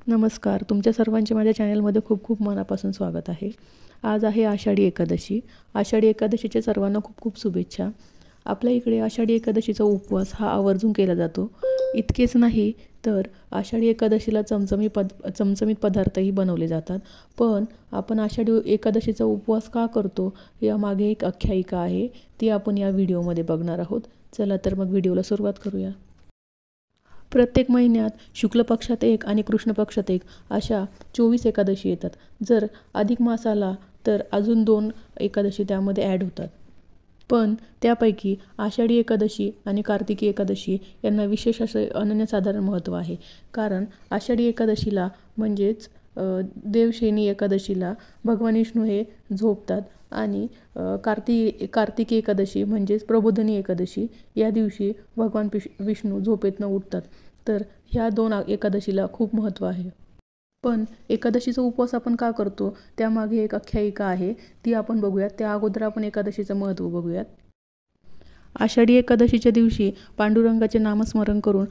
नमस्कार. तुमच्या सर्वांचे माझ्या चॅनलमध्ये खूप खूप मनापासून स्वागत आहे. आज आहे आषाढी एकादशी. आषाढी एकादशीच्या सर्वांना खूप खूप शुभेच्छा. आपल्या इकडे आषाढी एकादशीचा उपवास हा आवर्जून केला जातो. इतकेच नाही तर आषाढी एकादशीला चमचमीत पदार्थही बनवले जातात. पण आपण आषाढी एकादशीचा उपवास का करतो यामागे एक आख्यायिका आहे, ती आपण या व्हिडिओमध्ये बघणार आहोत. चला तर मग व्हिडिओला सुरुवात करूया. प्रत्येक महिन्यात शुक्ल पक्षात एक आणि कृष्ण पक्षात एक अशा 24 एकादशी येतात. जर अधिक मास आला तर अजून 2 एकादशी त्यामध्ये ॲड होतात. पण त्यापैकी आषाढी एकादशी आणि कार्तिकी एकादशी यांना विशेष असे अनन्यसाधारण महत्त्व आहे. कारण आषाढी एकादशीला म्हणजेच देवशयनी एकादशीला भगवान विष्णू हे झोपतात आणि कार्तिकी एकादशी म्हणजेच प्रबोधिनी एकादशी या दिवशी भगवान विष्णू झोपेतनं उठतात. तर ह्या 2 एकादशीला खूप महत्त्व आहे. पण एकादशीचा उपवास आपण का करतो त्यामागे एक आख्यायिका आहे, ती आपण बघूयात. त्या अगोदर आपण एकादशीचं महत्त्व बघूयात. आषाढी एकादशीच्या दिवशी पांडुरंगाचे नामस्मरण करून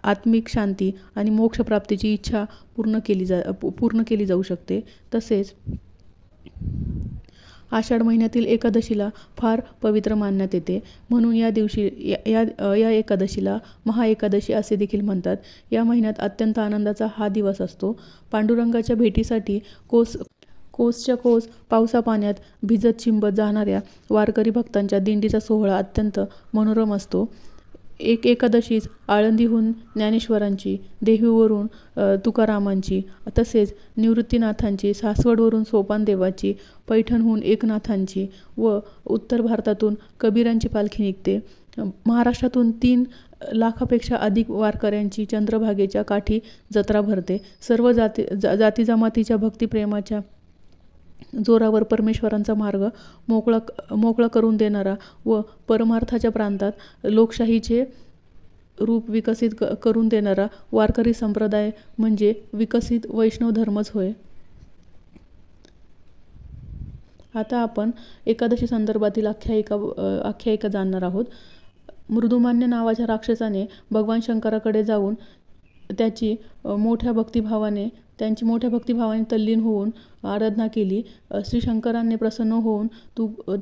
आत्मिक शांती आणि मोक्षप्राप्तीची इच्छा पूर्ण केली जाऊ शकते. तसेच आषाढ महिन्यातील एकादशीला फार पवित्र मानण्यात येते. म्हणून या दिवशी या एकादशीला महाएकादशी असे देखील म्हणतात. या महिन्यात अत्यंत आनंदाचा हा दिवस असतो. पांडुरंगाच्या भेटीसाठी कोसच्या कोस पावसापाण्यात भिजत चिंबत जाणाऱ्या वारकरी भक्तांच्या दिंडीचा सोहळा अत्यंत मनोरम असतो. एकादशीच आळंदीहून ज्ञानेश्वरांची, देहूवरून तुकारामांची, तसेच निवृत्तीनाथांची, सासवडवरून सोपानदेवाची, पैठणहून एकनाथांची व उत्तर भारतातून कबीरांची पालखी निघते. महाराष्ट्रातून 3 लाखापेक्षा अधिक वारकऱ्यांची चंद्रभागेच्या काठी जत्रा भरते. सर्व जाती जमातीच्या भक्तिप्रेमाच्या जोरावर परमेश्वरांचा मार्ग मोकळा करून देणारा व परमार्थाच्या प्रांतात लोकशाहीचे रूप विकसित करून देणारा वारकरी संप्रदाय म्हणजे विकसित वैष्णव धर्मच होय. आता आपण एकादशी संदर्भातील आख्यायिका जाणणार आहोत. मृदुमान्य नावाच्या राक्षसाने भगवान शंकराकडे जाऊन त्यांची मोठ्या भक्तिभावाने तल्लीन होऊन आराधना केली. श्री शंकरांनी प्रसन्न होऊन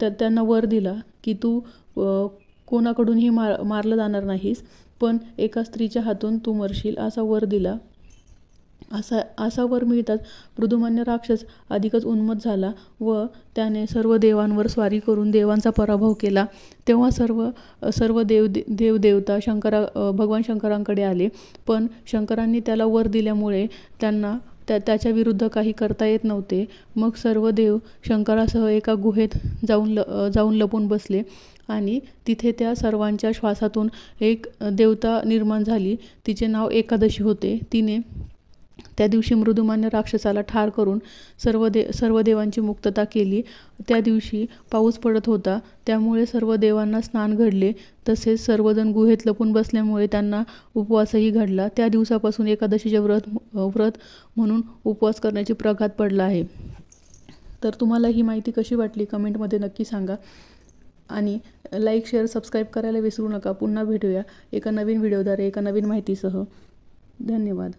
त्यांना वर दिला की तू कोणाकडूनही मारलं जाणार नाहीस, पण एका स्त्रीच्या हातून तू मरशील असा वर दिला. असा वर मिळताच मृदुमान्य राक्षस अधिकच उन्मत्त झाला व त्याने सर्व देवांवर स्वारी करून देवांचा पराभव केला. तेव्हा सर्व देवदेवता भगवान शंकरांकडे आले. पण शंकरांनी त्याला वर दिल्यामुळे त्यांना त्याच्या विरुद्ध काही करता येत नव्हते. मग सर्व देव शंकरासह एका गुहेत जाऊन लपून बसले आणि तिथे त्या सर्वांच्या श्वासातून एक देवता निर्माण झाली. तिचे नाव एकादशी होते. तिने त्या दिवशी मृदुमान्य राक्षसाला ठार करून सर्व देवांची मुक्तता केली. त्या दिवशी पाऊस पडत होता, त्यामुळे सर्व देवांना स्नान घडले. तसेच सर्वजण गुहेत लपून बसल्यामुळे त्यांना उपवासही घडला. त्या दिवसापासून एकादशीचे व्रत म्हणून उपवास करण्याची प्रघात पडला आहे. तर तुम्हाला ही माहिती कशी वाटली कमेंटमध्ये नक्की सांगा आणि लाईक, शेअर, सबस्क्राईब करायला विसरू नका. पुन्हा भेटूया एका नवीन व्हिडिओद्वारे एका नवीन माहितीसह. धन्यवाद.